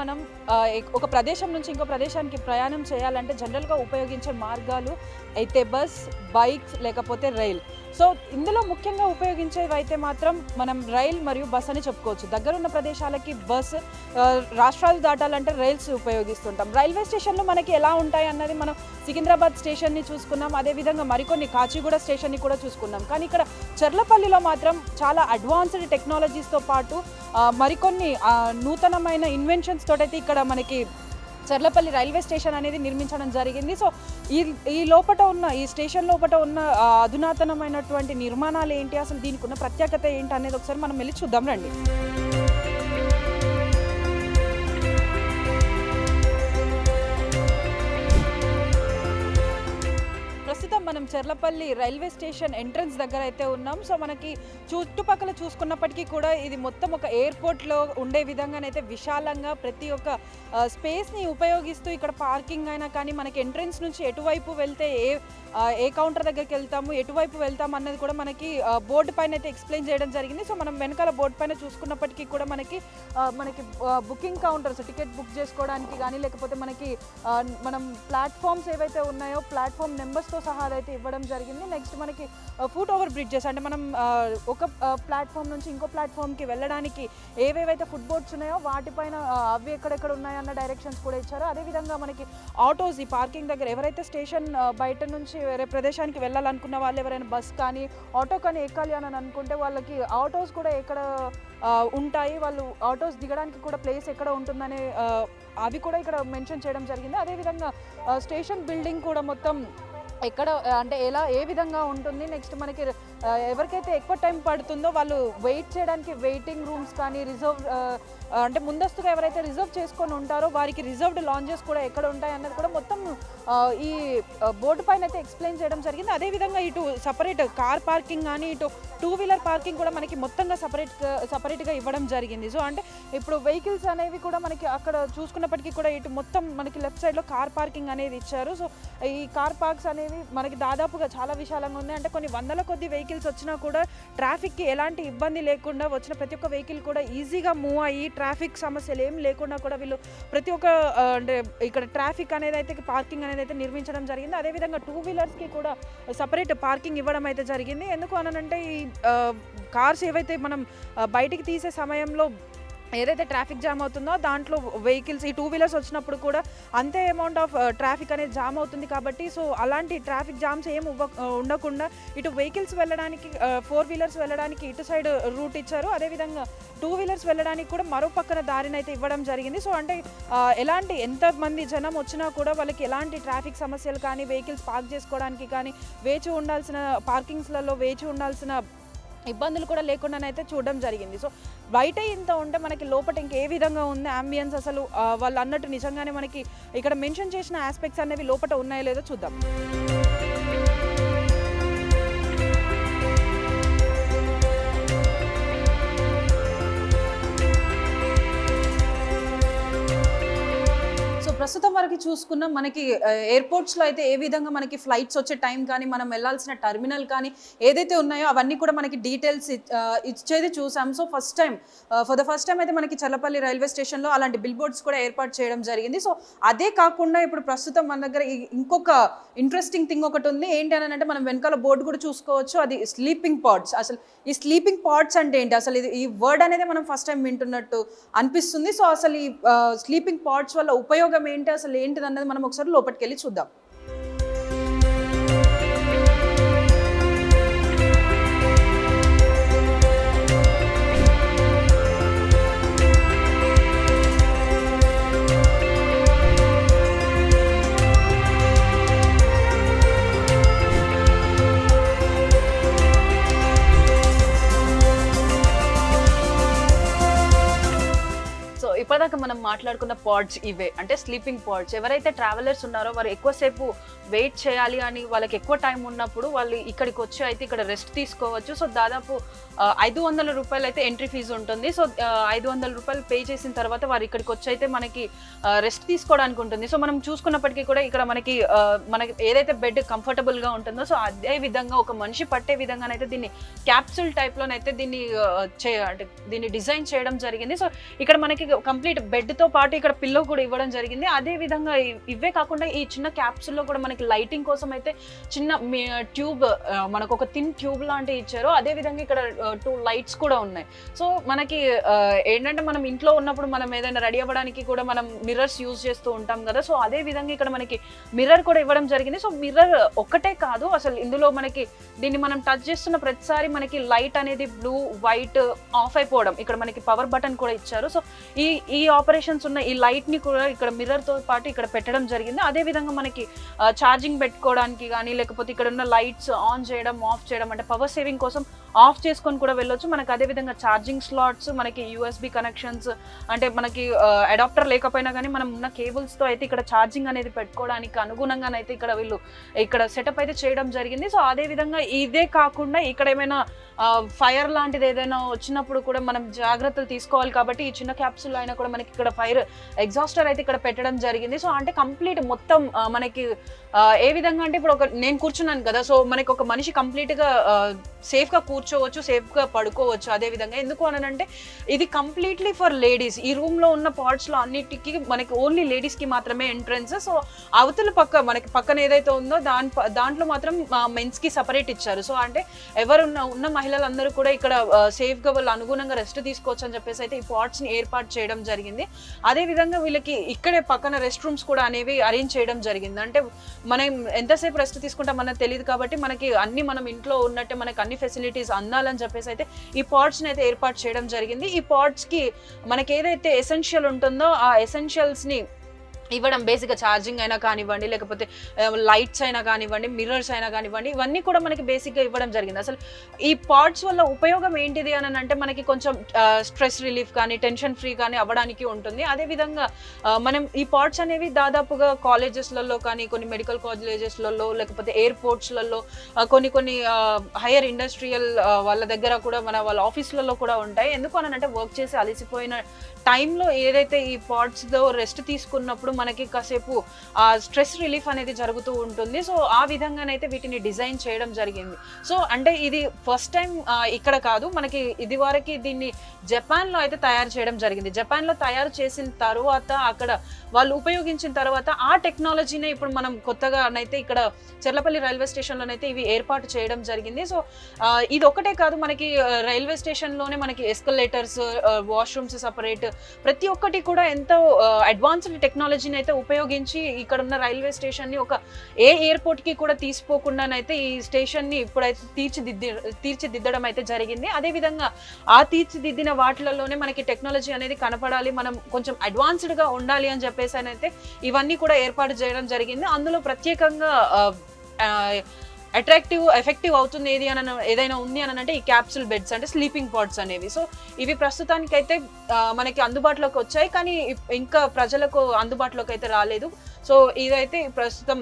మనం ఒక ప్రదేశం నుంచి ఇంకో ప్రదేశానికి ప్రయాణం చేయాలంటే జనరల్గా ఉపయోగించే మార్గాలు అయితే బస్, బైక్స్ లేకపోతే రైల్. సో ఇందులో ముఖ్యంగా ఉపయోగించేవి అయితే మాత్రం మనం రైల్ మరియు బస్ అని చెప్పుకోవచ్చు. దగ్గరున్న ప్రదేశాలకి బస్, రాష్ట్రాలు దాటాలంటే రైల్స్ ఉపయోగిస్తుంటాం. రైల్వే స్టేషన్లు మనకి ఎలా ఉంటాయి అన్నది మనం సికింద్రాబాద్ స్టేషన్ని చూసుకున్నాం, అదేవిధంగా మరికొన్ని కాచిగూడ స్టేషన్ని కూడా చూసుకున్నాం. కానీ ఇక్కడ చర్లపల్లిలో మాత్రం చాలా అడ్వాన్స్డ్ టెక్నాలజీస్తో పాటు మరికొన్ని నూతనమైన ఇన్వెన్షన్స్ తోటైతే ఇక్కడ మనకి చర్లపల్లి రైల్వే స్టేషన్ అనేది నిర్మించడం జరిగింది. సో ఈ లోపట ఉన్న ఈ స్టేషన్ లోపట ఉన్న అధునాతనమైనటువంటి నిర్మాణాలు ఏంటి, అసలు దీనికి ఉన్న ప్రత్యేకత ఏంటి అనేది ఒకసారి మనం వెళ్ళి చూద్దాం రండి. ప్రస్తుతం మనం చర్లపల్లి రైల్వే స్టేషన్ ఎంట్రన్స్ దగ్గర అయితే ఉన్నాం. సో మనకి చుట్టుపక్కల చూసుకున్నప్పటికీ కూడా ఇది మొత్తం ఒక ఎయిర్పోర్ట్లో ఉండే విధంగానైతే విశాలంగా ప్రతి ఒక్క స్పేస్ని ఉపయోగిస్తూ ఇక్కడ పార్కింగ్ అయినా కానీ మనకి ఎంట్రన్స్ నుంచి ఎటువైపు వెళ్తే ఏ కౌంటర్ దగ్గరికి వెళ్తాము, ఎటువైపు వెళ్తాము అన్నది కూడా మనకి బోర్డు పైన అయితే ఎక్స్ప్లెయిన్ చేయడం జరిగింది. సో మనం వెనకాల బోర్డు పైన చూసుకున్నప్పటికీ కూడా మనకి బుకింగ్ కౌంటర్స్, టికెట్ బుక్ చేసుకోవడానికి కానీ లేకపోతే మనం ప్లాట్ఫామ్స్ ఏవైతే ఉన్నాయో ప్లాట్ఫామ్ నెంబర్స్తో సహా అదైతే ఇవ్వడం జరిగింది. నెక్స్ట్ మనకి ఫుట్ ఓవర్ బ్రిడ్జెస్, అంటే మనం ఒక ప్లాట్ఫామ్ నుంచి ఇంకో ప్లాట్ఫామ్కి వెళ్ళడానికి ఏవేవైతే ఫుట్ బోర్డ్స్ ఉన్నాయో వాటిపైన అవి ఎక్కడెక్కడ ఉన్నాయో అన్న డైరెక్షన్స్ కూడా ఇచ్చారు. అదేవిధంగా మనకి ఆటోస్, ఈ పార్కింగ్ దగ్గర ఎవరైతే స్టేషన్ బయట నుంచి వేరే ప్రదేశానికి వెళ్ళాలనుకున్న వాళ్ళు ఎవరైనా బస్ కానీ ఆటో కానీ ఎక్కాలి అని అనుకుంటే వాళ్ళకి ఆటోస్ కూడా ఎక్కడ ఉంటాయి, వాళ్ళు ఆటోస్ దిగడానికి కూడా ప్లేస్ ఎక్కడ ఉంటుందనే అవి కూడా ఇక్కడ మెన్షన్ చేయడం జరిగింది. అదేవిధంగా స్టేషన్ బిల్డింగ్ కూడా మొత్తం ఎక్కడ అంటే ఏ విధంగా ఉంటుంది, నెక్స్ట్ మనకి ఎవరికైతే ఎక్కువ టైం పడుతుందో వాళ్ళు వెయిట్ చేయడానికి వెయిటింగ్ రూమ్స్ కానీ అంటే ముందస్తుగా ఎవరైతే రిజర్వ్ చేసుకొని ఉంటారో వారికి రిజర్వ్డ్ లాంజెస్ కూడా ఎక్కడ ఉంటాయి అన్నది కూడా మొత్తం ఈ బోర్డు పైన అయితే ఎక్స్ప్లెయిన్ చేయడం జరిగింది. అదేవిధంగా ఇటు సపరేట్ కార్ పార్కింగ్ కానీ ఇటు టూ వీలర్ పార్కింగ్ కూడా మనకి మొత్తంగా సపరేట్గా ఇవ్వడం జరిగింది. సో అంటే ఇప్పుడు వెహికల్స్ అనేవి కూడా మనకి అక్కడ చూసుకున్నప్పటికీ కూడా ఇటు మొత్తం మనకి లెఫ్ట్ సైడ్లో కార్ పార్కింగ్ అనేది ఇచ్చారు. సో ఈ కార్ పార్క్స్ అనేవి మనకి దాదాపుగా చాలా విశాలంగా ఉన్నాయి. అంటే కొన్ని వందల కొద్ది వెహికల్స్ వచ్చినా కూడా ట్రాఫిక్కి ఎలాంటి ఇబ్బంది లేకుండా వచ్చిన ప్రతి ఒక్క వెహికల్ కూడా ఈజీగా మూవ్ అయ్యి ట్రాఫిక్ సమస్యలు ఏం లేకుండా కూడా వీళ్ళు ప్రతి ఒక్క అంటే ఇక్కడ ట్రాఫిక్ అనేది అయితే పార్కింగ్ అనేది అయితే నిర్మించడం జరిగింది. అదేవిధంగా టూ వీలర్స్కి కూడా సపరేట్ పార్కింగ్ ఇవ్వడం అయితే జరిగింది. ఎందుకు అనంటే ఈ కార్స్ ఏవైతే మనం బయటికి తీసే సమయంలో ఏదైతే ట్రాఫిక్ జామ్ అవుతుందో దాంట్లో వెహికల్స్ ఈ టూ వీలర్స్ వచ్చినప్పుడు కూడా అంతే అమౌంట్ ఆఫ్ ట్రాఫిక్ అనేది జామ్ అవుతుంది కాబట్టి సో అలాంటి ట్రాఫిక్ జామ్స్ ఏం ఉండకుండా ఇటు వెహికల్స్ వెళ్ళడానికి ఫోర్ వీలర్స్ వెళ్ళడానికి ఇటు సైడ్ రూట్ ఇచ్చారు. అదేవిధంగా టూ వీలర్స్ వెళ్ళడానికి కూడా మరో పక్కన దారిని అయితే ఇవ్వడం జరిగింది. సో అంటే ఎంతమంది జనం వచ్చినా కూడా వాళ్ళకి ఎలాంటి ట్రాఫిక్ సమస్యలు కానీ వెహికల్స్ పార్క్ చేసుకోవడానికి కానీ పార్కింగ్స్లలో వేచి ఉండాల్సిన ఇబ్బందులు కూడా లేకుండానైతే చూడడం జరిగింది. సో బయట ఇంత ఉంటే మనకి లోపల ఇంకే విధంగా ఉంది అంబియన్స్, అసలు వాళ్ళు అన్నట్టు నిజంగానే మనకి ఇక్కడ మెన్షన్ చేసిన ఆస్పెక్ట్స్ అనేవి లోపల ఉన్నాయో లేదో చూద్దాం. ప్రస్తుతం వరకు చూసుకున్నాం మనకి ఎయిర్పోర్ట్స్లో అయితే ఏ విధంగా మనకి ఫ్లైట్స్ వచ్చే టైం కానీ మనం వెళ్ళాల్సిన టర్మినల్ కానీ ఏదైతే ఉన్నాయో అవన్నీ కూడా మనకి డీటెయిల్స్ ఇచ్చేది చూసాం. So for the first time అయితే మనకి చర్లపల్లి రైల్వే స్టేషన్లో అలాంటి బిల్ బోర్డ్స్ కూడా ఏర్పాటు చేయడం జరిగింది. సో అదే కాకుండా ఇప్పుడు ప్రస్తుతం మన దగ్గర ఇంకొక ఇంట్రెస్టింగ్ థింగ్ ఒకటి ఉంది. ఏంటి అని అంటే మనం వెనకాల బోర్డు కూడా చూసుకోవచ్చు, అది స్లీపింగ్ పాడ్స్. అసలు ఈ స్లీపింగ్ పాడ్స్ అంటే ఏంటి, అసలు ఈ వర్డ్ అనేది మనం ఫస్ట్ టైం వింటున్నట్టు అనిపిస్తుంది. సో అసలు ఈ స్లీపింగ్ పాడ్స్ వల్ల ఉపయోగం ఏంటి, అసలు ఏంటిది అన్నది మనం ఒకసారి లోపలికి వెళ్ళి చూద్దాం. ఇప్పటిదాకా మనం మాట్లాడుకున్న పాడ్స్ ఇవే, అంటే స్లీపింగ్ పాడ్స్. ఎవరైతే ట్రావెలర్స్ ఉన్నారో వారు ఎక్కువసేపు వెయిట్ చేయాలి అని వాళ్ళకి ఎక్కువ టైం ఉన్నప్పుడు వాళ్ళు ఇక్కడికి వచ్చి అయితే ఇక్కడ రెస్ట్ తీసుకోవచ్చు. సో దాదాపు 500 రూపాయలు అయితే ఎంట్రీ ఫీజు ఉంటుంది. సో 500 రూపాయలు పే చేసిన తర్వాత వారు ఇక్కడికి వచ్చి అయితే మనకి రెస్ట్ తీసుకోవడానికి ఉంటుంది. సో మనం చూసుకున్నప్పటికీ కూడా ఇక్కడ మనకి ఏదైతే బెడ్ కంఫర్టబుల్గా ఉంటుందో సో అదే విధంగా ఒక మనిషి పట్టే విధంగానైతే దీన్ని క్యాప్సూల్ టైప్లోనైతే దీన్ని డిజైన్ చేయడం జరిగింది. సో ఇక్కడ మనకి కంప్లీట్ బెడ్తో పాటు ఇక్కడ పిల్లో కూడా ఇవ్వడం జరిగింది. అదే విధంగా ఇవే కాకుండా ఈ చిన్న క్యాప్సూల్లో కూడా మనకి లైటింగ్ కోసం అయితే చిన్న ట్యూబ్, మనకు ఒక థిన్ ట్యూబ్ లాంటివి ఇచ్చారు. అదే విధంగా ఇక్కడ 2 లైట్స్ కూడా ఉన్నాయి. సో మనకి ఏంటంటే మనం ఇంట్లో ఉన్నప్పుడు మనం ఏదైనా రెడీ అవ్వడానికి కూడా మనం మిర్రర్స్ యూజ్ చేస్తూ ఉంటాం కదా. సో అదే విధంగా ఇక్కడ మనకి మిర్రర్ కూడా ఇవ్వడం జరిగింది. సో మిర్రర్ ఒక్కటే కాదు, అసలు ఇందులో మనకి దీన్ని మనం టచ్ చేస్తున్న ప్రతిసారి మనకి లైట్ అనేది బ్లూ, వైట్ ఆఫ్ అయిపోవడం, ఇక్కడ మనకి పవర్ బటన్ కూడా ఇచ్చారు. సో ఈ ఆపరేషన్స్ ఉన్న ఈ లైట్ ని కూడా ఇక్కడ మిర్రర్ తో పాటు ఇక్కడ పెట్టడం జరిగింది. అదే విధంగా మనకి ఛార్జింగ్ పెట్టుకోవడానికి కానీ, లేకపోతే ఇక్కడ ఉన్న లైట్స్ ఆన్ చేయడం, ఆఫ్ చేయడం, అంటే పవర్ సేవింగ్ కోసం ఆఫ్ చేసుకొని కూడా వెళ్ళొచ్చు. మనకి అదే విధంగా ఛార్జింగ్ స్లాట్స్, మనకి యూఎస్బి కనెక్షన్స్, అంటే మనకి అడాప్టర్ లేకపోయినా కానీ మనం ఉన్న కేబుల్స్ తో అయితే ఇక్కడ ఛార్జింగ్ అనేది పెట్టుకోవడానికి అనుగుణంగానైతే ఇక్కడ వీళ్ళు ఇక్కడ సెటప్ అయితే చేయడం జరిగింది. సో అదే విధంగా ఇదే కాకుండా ఇక్కడ ఏమైనా ఫైర్ లాంటిది ఏదైనా వచ్చినప్పుడు కూడా మనం జాగ్రత్తలు తీసుకోవాలి కాబట్టి ఈ చిన్న క్యాప్సూల్ అయినా కూడా మనకి ఇక్కడ ఫైర్ ఎగ్జాస్టర్ అయితే ఇక్కడ పెట్టడం జరిగింది. సో అంటే కంప్లీట్ మొత్తం మనకి ఏ విధంగా అంటే ఇప్పుడు నేను కూర్చున్నాను కదా, సో మనకి ఒక మనిషి కంప్లీట్ గా సేఫ్ గా కూర్చోవచ్చు, సేఫ్ గా పడుకోవచ్చు. అదే విధంగా ఎందుకు అనంటే ఇది కంప్లీట్లీ ఫర్ లేడీస్. ఈ రూమ్ లో ఉన్న పార్ట్స్ లో అన్నిటికీ మనకి ఓన్లీ లేడీస్ కి మాత్రమే ఎంట్రన్స్. సో అవతల మనకి పక్కన ఏదైతే ఉందో దాంట్లో మాత్రం మెన్స్ కి సపరేట్ ఇచ్చారు. సో అంటే ఉన్న మహిళలందరూ కూడా ఇక్కడ సేఫ్ గా వాళ్ళు అనుగుణంగా రెస్ట్ తీసుకోవచ్చు అని చెప్పేసి అయితే ఈ పార్ట్స్ ని ఏర్పాటు చేయడం జరిగింది. అదే విధంగా వీళ్ళకి ఇక్కడే పక్కన రెస్ట్ రూమ్స్ కూడా అనేవి అరేంజ్ చేయడం జరిగింది. అంటే మనం ఎంతసేపు రెస్ట్ తీసుకుంటాం మనకు తెలియదు కాబట్టి మనకి అన్ని మనం ఇంట్లో ఉన్నట్టే మనకి అన్ని ఫెసిలిటీస్ అందాలని చెప్పేసి అయితే ఈ పాడ్స్ ని అయితే ఏర్పాటు చేయడం జరిగింది. ఈ పాడ్స్ కి మనకి ఏదైతే ఎసెన్షియల్ ఉంటుందో ఆ ఎసెన్షియల్స్ ని ఇవ్వడం, బేసిక్గా ఛార్జింగ్ అయినా కానివ్వండి, లేకపోతే లైట్స్ అయినా కానివ్వండి, మిర్రర్స్ అయినా కానివ్వండి, ఇవన్నీ కూడా మనకి బేసిక్గా ఇవ్వడం జరిగింది. అసలు ఈ పాడ్స్ వల్ల ఉపయోగం ఏంటిది అని అంటే మనకి కొంచెం స్ట్రెస్ రిలీఫ్ కానీ, టెన్షన్ ఫ్రీ కానీ అవ్వడానికి ఉంటుంది. అదేవిధంగా మనం ఈ పాడ్స్ అనేవి దాదాపుగా కాలేజెస్లలో కానీ, కొన్ని మెడికల్ కాలేజెస్లలో, లేకపోతే ఎయిర్పోర్ట్స్లలో, కొన్ని హైయర్ ఇండస్ట్రియల్ వాళ్ళ దగ్గర కూడా వాళ్ళ ఆఫీసులలో కూడా ఉంటాయి. ఎందుకు అని అంటే వర్క్ చేసి అలసిపోయిన టైంలో ఏదైతే ఈ పాడ్స్తో రెస్ట్ తీసుకున్నప్పుడు మనకి కాసేపు స్ట్రెస్ రిలీఫ్ అనేది జరుగుతూ ఉంటుంది. సో ఆ విధంగానైతే వీటిని డిజైన్ చేయడం జరిగింది. సో అంటే ఇది ఫస్ట్ టైం ఇక్కడ కాదు, మనకి ఇది వరకు దీన్ని జపాన్లో అయితే తయారు చేయడం జరిగింది. జపాన్లో తయారు చేసిన తర్వాత అక్కడ వాళ్ళు ఉపయోగించిన తర్వాత ఆ టెక్నాలజీనే ఇప్పుడు మనం కొత్తగా అయితే ఇక్కడ చెర్లపల్లి రైల్వే స్టేషన్లోనైతే ఇవి ఏర్పాటు చేయడం జరిగింది. సో ఇది ఒకటే కాదు, మనకి రైల్వే స్టేషన్లోనే మనకి ఎస్కలేటర్స్, వాష్రూమ్స్ సపరేట్, ప్రతి ఒక్కటి కూడా ఎంతో అడ్వాన్స్డ్ టెక్నాలజీని అయితే ఉపయోగించి ఇక్కడ ఉన్న రైల్వే స్టేషన్ని ఒక ఎయిర్పోర్ట్ కి కూడా తీసిపోకుండానైతే ఈ స్టేషన్ ని ఇప్పుడైతే తీర్చిదిద్దడం అయితే జరిగింది. అదే విధంగా ఆ తీర్చిదిద్దిన వాటిలలోనే మనకి టెక్నాలజీ అనేది కనపడాలి, మనం కొంచెం అడ్వాన్స్డ్ గా ఉండాలి అని చెప్పేసి అయితే ఇవన్నీ కూడా ఏర్పాటు చేయడం జరిగింది. అందులో ప్రత్యేకంగా అట్రాక్టివ్, ఎఫెక్టివ్ అవుతుంది ఏదైనా ఉంది అని అంటే ఈ క్యాప్సూల్ బెడ్స్, అంటే స్లీపింగ్ పాడ్స్ అనేవి. సో ఇవి ప్రస్తుతానికైతే మనకి అందుబాటులోకి వచ్చాయి, కానీ ఇంకా ప్రజలకు అందుబాటులోకి అయితే రాలేదు. సో ఇదైతే ప్రస్తుతం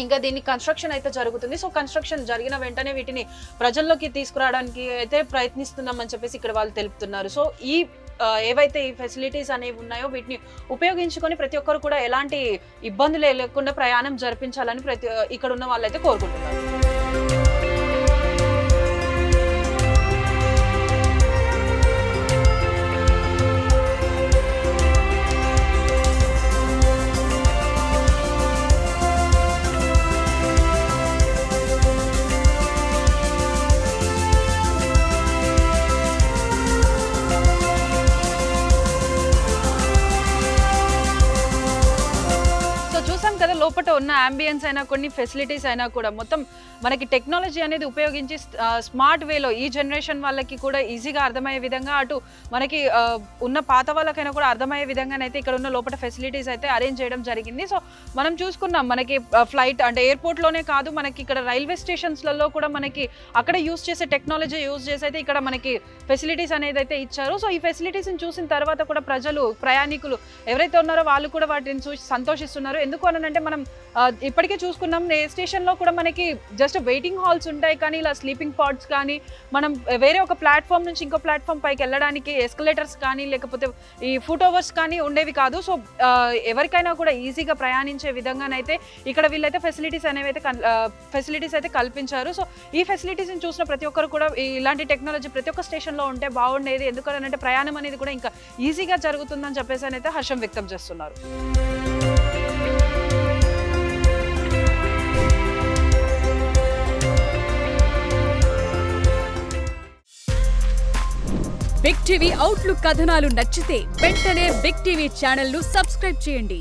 ఇంకా దీన్ని కన్స్ట్రక్షన్ అయితే జరుగుతుంది. సో కన్స్ట్రక్షన్ జరిగిన వెంటనే వీటిని ప్రజల్లోకి తీసుకురావడానికి అయితే ప్రయత్నిస్తున్నామని చెప్పేసి ఇక్కడ వాళ్ళు తెలుపుతున్నారు. సో ఏవైతే ఈ ఫెసిలిటీస్ అనేవి ఉన్నాయో వీటిని ఉపయోగించుకొని ప్రతి ఒక్కరు కూడా ఎలాంటి ఇబ్బందులు లేకుండా ప్రయాణం జరిపించాలని ఇక్కడ ఉన్న వాళ్ళైతే కోరుకుంటున్నారు. లోపల ఉన్న అంబియన్స్ అయినా కొన్ని ఫెసిలిటీస్ అయినా కూడా మొత్తం మనకి టెక్నాలజీ అనేది ఉపయోగించి స్మార్ట్ వేలో ఈ జనరేషన్ వాళ్ళకి కూడా ఈజీగా అర్థమయ్యే విధంగా, అటు మనకి ఉన్న పాత వాళ్ళకైనా కూడా అర్థమయ్యే విధంగానైతే ఇక్కడ ఉన్న లోపల ఫెసిలిటీస్ అయితే అరేంజ్ చేయడం జరిగింది. సో మనం చూసుకున్నాం, మనకి ఫ్లైట్ అంటే ఎయిర్పోర్ట్లోనే కాదు, మనకి ఇక్కడ రైల్వే స్టేషన్స్లలో కూడా మనకి అక్కడ యూజ్ చేసే టెక్నాలజీ యూజ్ చేసి అయితే ఇక్కడ మనకి ఫెసిలిటీస్ అనేది అయితే ఇచ్చారు. సో ఈ ఫెసిలిటీస్ని చూసిన తర్వాత కూడా ప్రయాణికులు ఎవరైతే ఉన్నారో వాళ్ళు కూడా వాటిని చూసి సంతోషిస్తున్నారు. ఎందుకు అనంటే మనం ఇప్పటికే చూసుకున్నాం ఏ స్టేషన్లో కూడా మనకి జస్ట్ వెయిటింగ్ హాల్స్ ఉంటాయి, కానీ ఇలా స్లీపింగ్ పాడ్స్ కానీ మనం వేరే ఒక ప్లాట్ఫామ్ నుంచి ఇంకో ప్లాట్ఫామ్ పైకి వెళ్ళడానికి ఎస్కలేటర్స్ కానీ లేకపోతే ఈ ఫుట్ ఓవర్స్ కానీ ఉండేవి కాదు. సో ఎవరికైనా కూడా ఈజీగా ప్రయాణించే విధంగానైతే ఇక్కడ వీళ్ళైతే ఫెసిలిటీస్ అయితే కల్పించారు. సో ఈ ఫెసిలిటీస్ని చూసిన ప్రతి ఒక్కరు కూడా ఇలాంటి టెక్నాలజీ ప్రతి ఒక్క స్టేషన్లో ఉంటే బాగుండేది, ఎందుకంటే ప్రయాణం అనేది కూడా ఇంకా ఈజీగా జరుగుతుందని చెప్పేసి అయితే హర్షం వ్యక్తం చేస్తున్నారు. బిగ్ టీవీ అవుట్లుక్ కథనాలు నచ్చితే వెంటనే బిగ్ టీవీ ఛానల్ ను సబ్స్క్రైబ్ చేయండి.